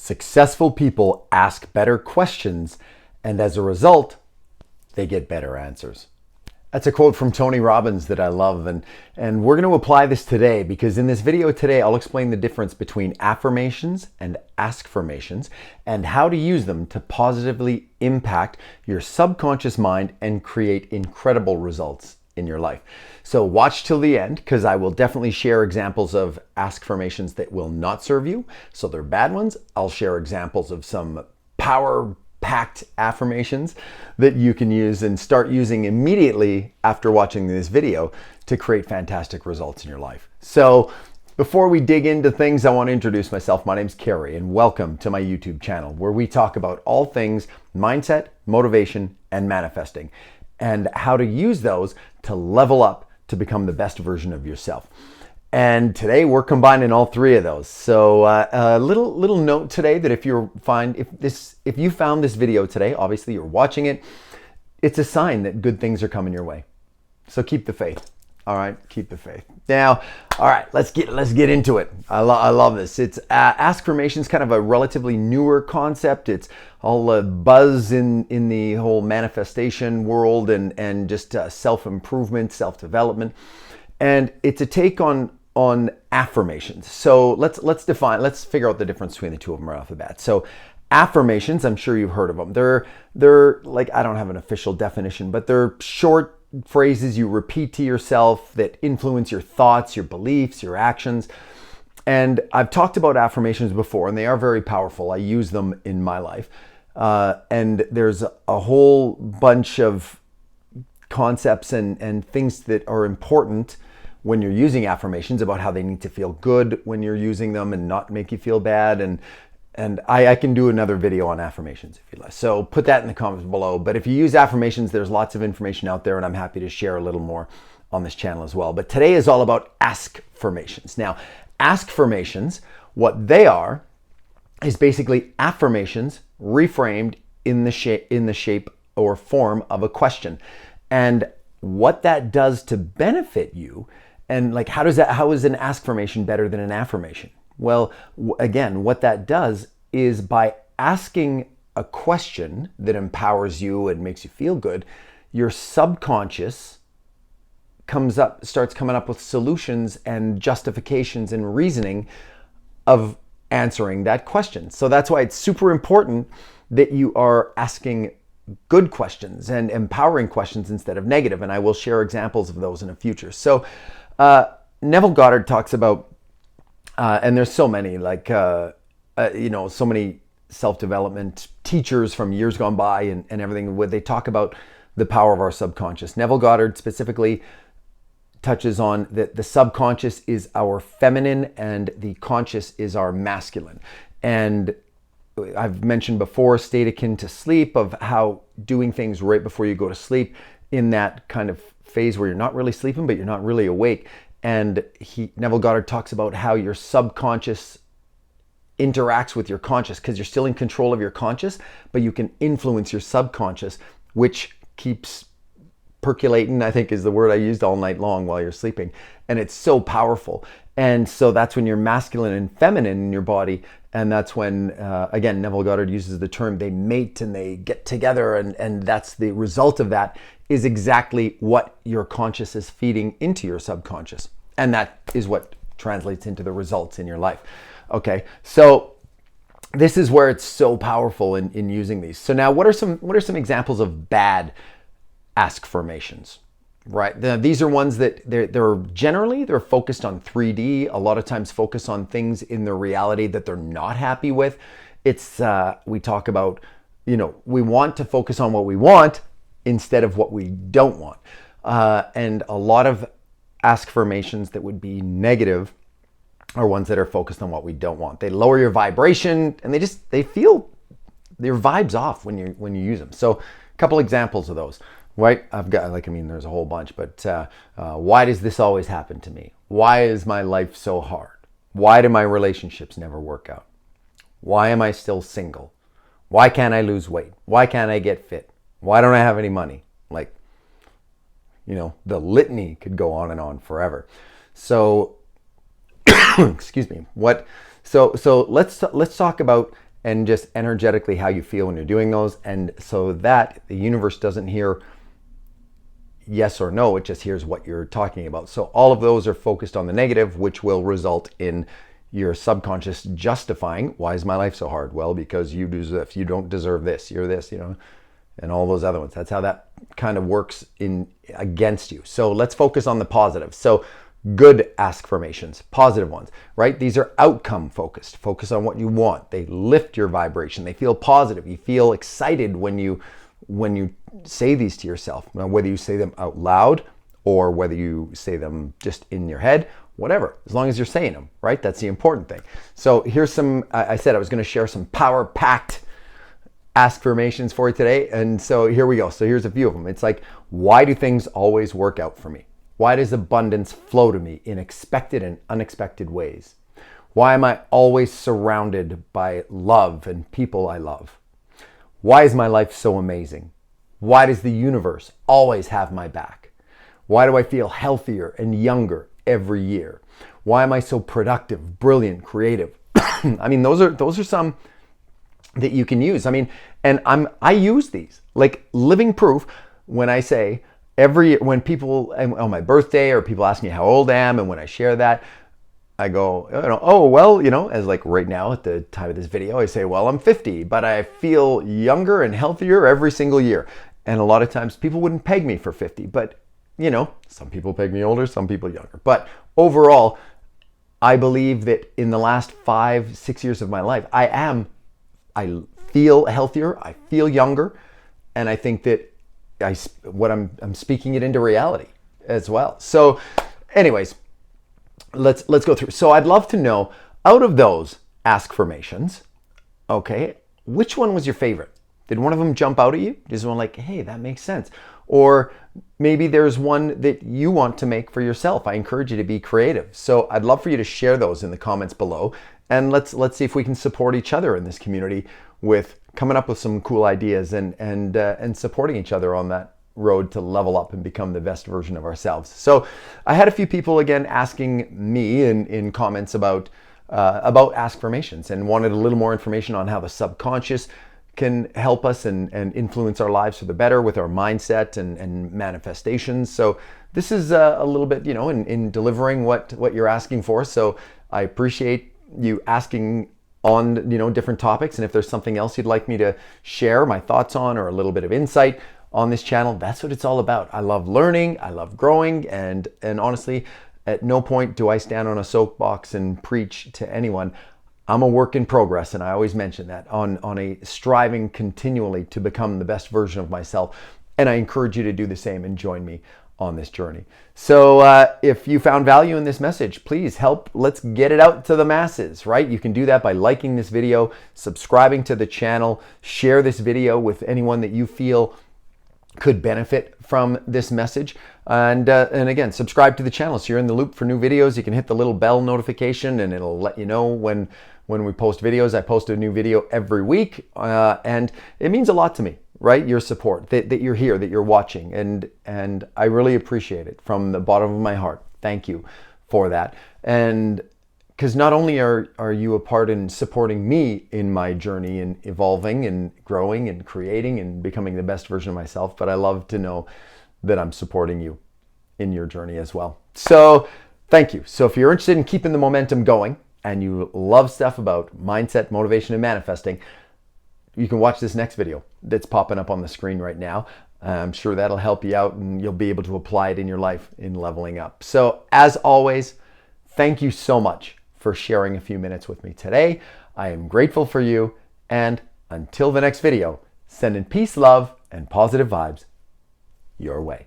Successful people ask better questions, and as a result, they get better answers. That's a quote from Tony Robbins that I love, and we're going to apply this today because in this video today, I'll explain the difference between affirmations and askfirmations and how to use them to positively impact your subconscious mind and create incredible results in your life. So watch till the end because I will definitely share examples of askfirmations that will not serve you. So they're bad ones. I'll share examples of some power-packed affirmations that you can use and start using immediately after watching this video to create fantastic results in your life. So before we dig into things, I want to introduce myself. My name's Kerry and welcome to my YouTube channel where we talk about all things mindset, motivation, and manifesting and how to use those to level up to become the best version of yourself. And today we're combining all three of those. So a little note today that if you found this video today, obviously you're watching it, it's a sign that good things are coming your way. So keep the faith. All right, keep the faith. Now, all right, let's get into it. I love this. It's Askfirmations, kind of a relatively newer concept. It's all buzz in the whole manifestation world and just self-improvement, self-development, and it's a take on affirmations. So let's figure out the difference between the two of them right off the bat. So affirmations, I'm sure you've heard of them. They're like, I don't have an official definition, but they're short phrases you repeat to yourself that influence your thoughts, your beliefs, your actions. And I've talked about affirmations before, and they are very powerful. I use them in my life. And there's a whole bunch of concepts and things that are important when you're using affirmations about how they need to feel good when you're using them and not make you feel bad. And I can do another video on affirmations if you like. So put that in the comments below. But if you use affirmations, there's lots of information out there and I'm happy to share a little more on this channel as well. But today is all about askfirmations. Now, askfirmations, what they are is basically affirmations reframed in the shape or form of a question. And what that does to benefit you, and like how is an askfirmation better than an affirmation? Well, again, what that does is by asking a question that empowers you and makes you feel good, your subconscious starts coming up with solutions and justifications and reasoning of answering that question. So that's why it's super important that you are asking good questions and empowering questions instead of negative. And I will share examples of those in the future. So Neville Goddard talks about and there's so many, so many self-development teachers from years gone by and everything where they talk about the power of our subconscious. Neville Goddard specifically touches on that the subconscious is our feminine and the conscious is our masculine. And I've mentioned before, state akin to sleep, of how doing things right before you go to sleep in that kind of phase where you're not really sleeping, but you're not really awake. And Neville Goddard talks about how your subconscious interacts with your conscious because you're still in control of your conscious, but you can influence your subconscious, which keeps percolating, I think is the word I used, all night long while you're sleeping. And it's so powerful. And so that's when you're masculine and feminine in your body. And that's when, again, Neville Goddard uses the term they mate and they get together. And that's the result of that is exactly what your conscious is feeding into your subconscious. And that is what translates into the results in your life. Okay, so this is where it's so powerful in using these. So now what are some examples of bad askfirmations? Right, these are ones that they're generally focused on 3D, a lot of times focus on things in their reality that they're not happy with. It's we talk about, we want to focus on what we want instead of what we don't want. And a lot of askfirmations that would be negative are ones that are focused on what we don't want. They lower your vibration and they feel their vibes off when you use them. So a couple examples of those. Right? There's a whole bunch, but why does this always happen to me? Why is my life so hard? Why do my relationships never work out? Why am I still single? Why can't I lose weight? Why can't I get fit? Why don't I have any money? The litany could go on and on forever. So, excuse me. So let's talk about and just energetically how you feel when you're doing those. And so that the universe doesn't hear yes or no, it just hears what you're talking about. So all of those are focused on the negative, which will result in your subconscious justifying, why is my life so hard? Well, because you don't deserve this, you're this, and all those other ones. That's how that kind of works in against you. So let's focus on the positive. So good askfirmations, positive ones, right? These are outcome focused. Focus on what you want. They lift your vibration. They feel positive. You feel excited when you say these to yourself. Now, whether you say them out loud or whether you say them just in your head, whatever, as long as you're saying them, right? That's the important thing. So here's some, I said I was going to share some power-packed askfirmations for you today. And so here we go. So here's a few of them. It's like, why do things always work out for me? Why does abundance flow to me in expected and unexpected ways? Why am I always surrounded by love and people I love? Why is my life so amazing? Why does the universe always have my back? Why do I feel healthier and younger every year? Why am I so productive, brilliant, creative? I mean, those are some that you can use. I mean, and I use these like living proof when I say when people on my birthday or people ask me how old I am, and when I share that, I go, oh, well, as like right now at the time of this video, I say, well, I'm 50, but I feel younger and healthier every single year. And a lot of times people wouldn't peg me for 50, but some people peg me older, some people younger. But overall, I believe that in the last 5-6 years of my life, I feel healthier, I feel younger, and I think that I'm speaking it into reality as well. So anyways, let's go through. So I'd love to know, out of those askfirmations, okay, which one was your favorite? Did one of them jump out at you? Is one like, hey, that makes sense? Or maybe there's one that you want to make for yourself. I encourage you to be creative. So I'd love for you to share those in the comments below. And let's see if we can support each other in this community with coming up with some cool ideas and supporting each other on that road to level up and become the best version of ourselves. So I had a few people again asking me in comments about askfirmations and wanted a little more information on how the subconscious can help us and influence our lives for the better with our mindset and manifestations. So this is a little bit, in delivering what you're asking for. So I appreciate you asking on, different topics. And if there's something else you'd like me to share my thoughts on or a little bit of insight on this channel, that's what it's all about. I love learning, I love growing, and honestly, at no point do I stand on a soapbox and preach to anyone. I'm a work in progress, and I always mention that, on a striving continually to become the best version of myself. And I encourage you to do the same and join me on this journey. So if you found value in this message, please let's get it out to the masses, right? You can do that by liking this video, subscribing to the channel, share this video with anyone that you feel could benefit from this message. And again, subscribe to the channel so you're in the loop for new videos. You can hit the little bell notification and it'll let you know when we post videos. I post a new video every week, and it means a lot to me, right? Your support, that you're here, that you're watching, and I really appreciate it from the bottom of my heart. Thank you for that. And because not only are you a part in supporting me in my journey in evolving and growing and creating and becoming the best version of myself, but I love to know that I'm supporting you in your journey as well. So thank you. So if you're interested in keeping the momentum going and you love stuff about mindset, motivation, and manifesting, you can watch this next video that's popping up on the screen right now. I'm sure that'll help you out and you'll be able to apply it in your life in leveling up. So as always, thank you so much for sharing a few minutes with me today. I am grateful for you, and until the next video, sending peace, love, and positive vibes your way.